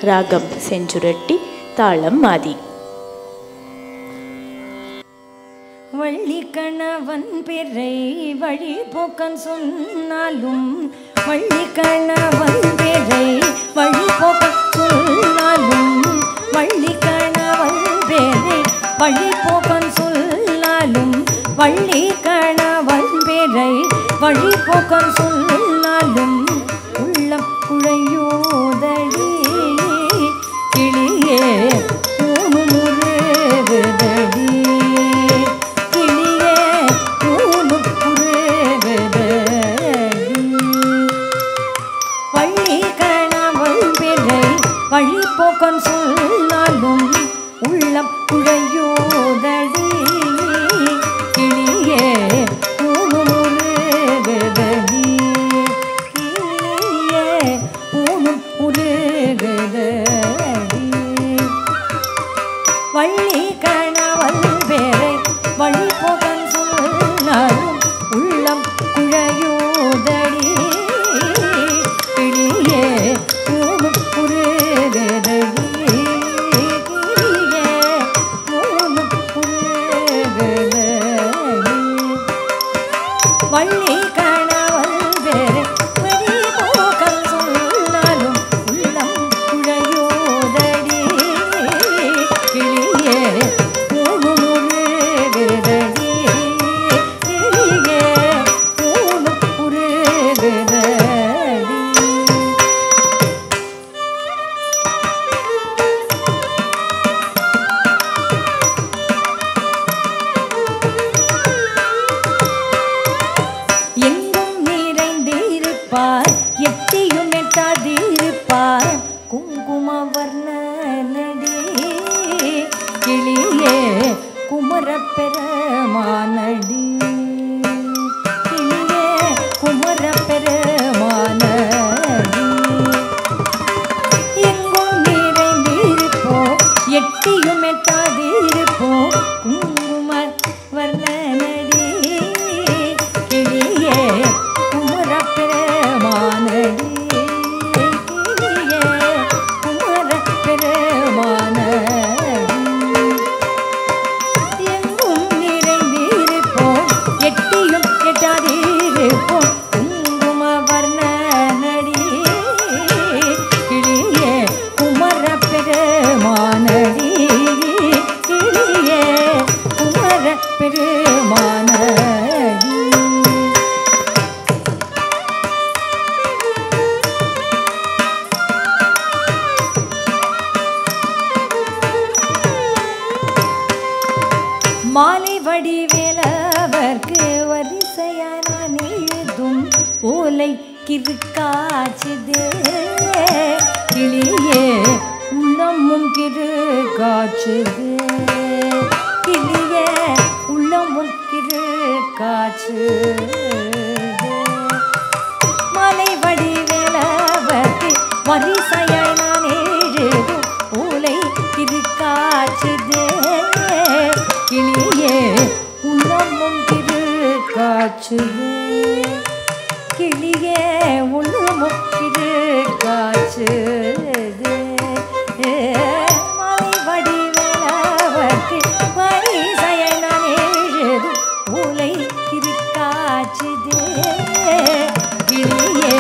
ராகம் செஞ்சுரட்டி, தாளம் மாதி. வள்ளி கணவன் பிறை வழி போக்கன் சொன்னாலும், வள்ளி கணவன் பிறை வழி போக்கன் சொன்னாலும், வள்ளி கணவன் பிறை வழி போக்கன் சொன்னாலும், வள்ளி கணவன் பிறை வழி போக்கன் சொன்னாலும், உள்ளம் குழையோதடி கிளியே முருகுதடி, கிளியே முருகுதடி. வள்ளி கணவன் பிறை வழி போக்கன் சொன்னாலும், உள்ளம் குழையோதடி கிளியே முருகுதடி, கிளியே முருகுதடி. வள்ளி கணவன் பிறை வழி போக்கன் சொன்னாலும், உள்ளம் குழையோதடி கிளியே முருகுதடி, கிளியே முருகுதடி. வள்ளி கணவன் பிறை வழி போக்கன் சொன்னாலும், உள்ளம் குழையோதடி கிளியே முருகுதடி, கிளியே முருகுதடி. எங்கும் நிறைந்திருப்பார், எட்டியும் எட்டாதிருப்பார், குங்கும வர்ணனடி கிளியே குமர பெருமானடி, கிளியே குமர பெருமானடி. எங்கும் நிறைந்திருப்போம், எட்டியும் எட்டாதிருப்போம், குங்கும வர்ணனடி கிளியே குமர பெருமானடி, கிளியே குமர பெருமானடி. எங்கும் நிறைந்திருப்போம், எட்டியும் எட்டாதிருப்போம், குங்கும வர்ணனடி கிளியே குமர பெருமானடி, கிளியே குமர பெருமானடி. மாலை வடிவேலவர்க்கு வரிசையான எழுதும் ஓலை கிருக்காச்சுதே கிளியே உள்ளமும் கிருக்காச்சுதே, கிளியே உள்ளமும் கிருக்காச்சுதே. மாலை வடிவேலவர்க்கு வரிசையாய் நான் எழுதும் ஓலை கிருக்காச்சுதே கிளியே உள்ளமும் கிருக்காச்சுதே, கிளியே உள்ளமும் கிருக்காச்சுதே. மாலை வடிவேலவர்க்கு வரிசையாய் நான் எழுதும் ஓலை கிருக்காச்சுதே கிளியே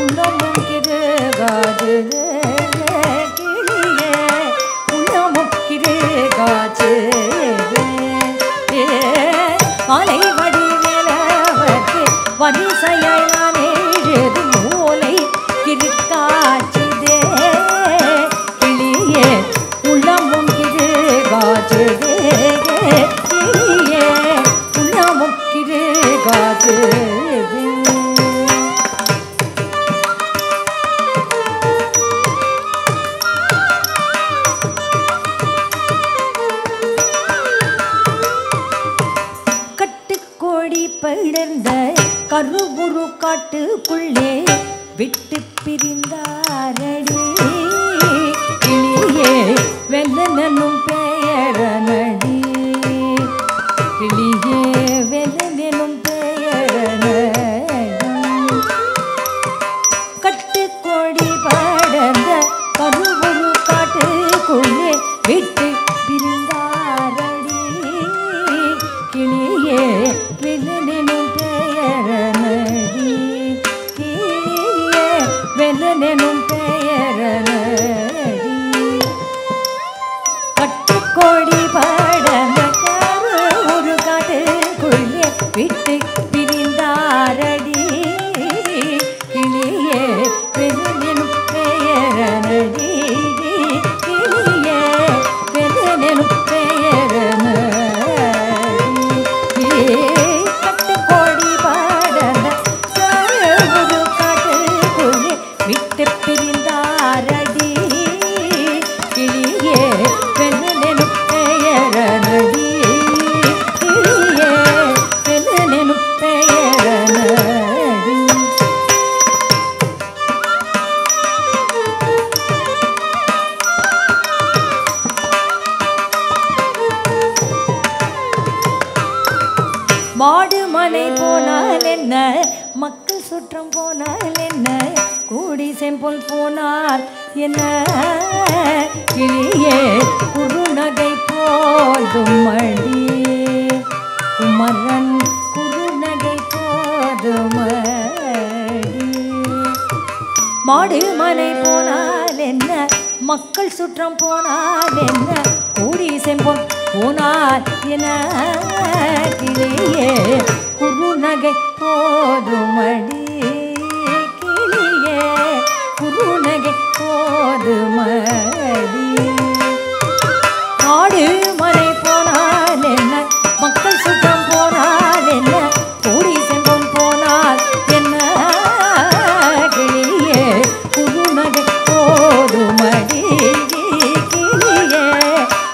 உள்ளமும் கிருக்காச்சுதே, கிளியே உள்ளமும் கிருக்காச்சுதே. மாலை வடிவேலவர்க்கு வரிசையாய் நான் எழுதும் ஓலை கிருக்காச்சுதே கிளியே உள்ளமும் கிருக்காச்சுதே, கிளியே உள்ளமும் கிருக்காச்சுதே. கட்டுக்கோடி படர்ந்த கருவுரு காட்டுக்குள்ளே விட்டு பிரிந்தாரடி கிளியே வெல்லனும் பெயரனடி, கிளியே வெல்லனும் பெயரனடி. கட்டுக்கோடி படர்ந்த கருவுரு மனை போனால் என்ன மக்கள் சுற்றம் போனால் என்ன கூடி செம்பொல் போனால் என்ன கிளியே குறுநகை போதும் மடி குமரன் குறுநகை போதும் மடி மாடு மனை போனால் என்ன மக்கள் சுற்றம் போனால் என்ன கூடி செம்பொல் போனால் என்ன கிளியே குறுநகை போதுமடி கிளியே குறுநகை போதுமடி காடு மனை போனால் என்ன மக்கள் சுற்றம் போனால் என்ன கூடி செம்பொல் போனால் என்ன கிளியே குறுநகை போதுமடி கிளியே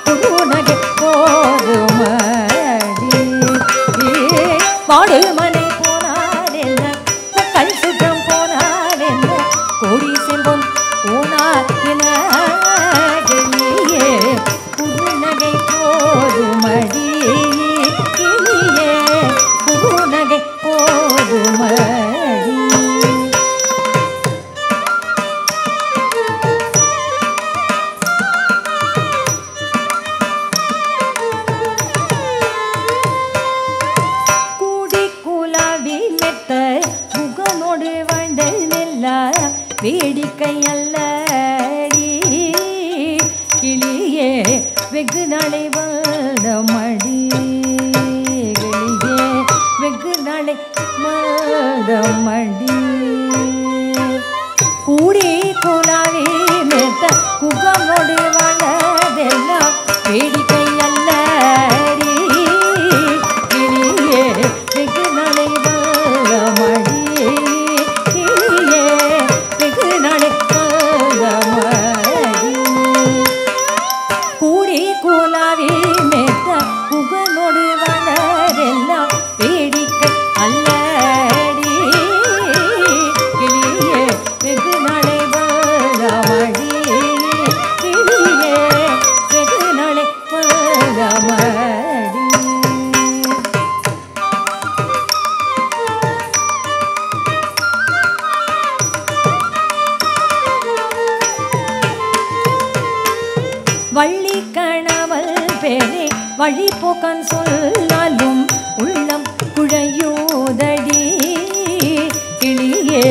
குறுநகை போதுமடி காடு மனை போனால் என்ன மக்கள் சுற்றம் போனால் என்ன கூடி செம்பொல் போனால் என்ன கிளியே குறுநகை போதுமடி கிளியே குறுநகை போதுமடி கூடி குலாவி மெத்த முகனோடு வண்டல் நெல்ல வேடிக்கை அல்லடி கிளியே வெகு நாளை வந்த மடி கிளியே வெகு நாளை வந்த மடி கூடி குலாவி மெத்த முகனோடு வண்டதெல்லாம் வேடிக்கை அல்லடி கிளியே வெகு நாளை வந்த மடி கிளியே வெகு நாளை வந்த மடி கூடி குலாவி மெத்த புகனோடு வளரெல்லாம் வேடிக்கை அல்லடி கிளியே வெகு நாளை வளமடி கிளியே வெகு நாளை வளமடி வள்ளி கணவல் பேரே வழி போக்கான் சொல்லாலும் உள்ளம் குழையோதடி கிளியே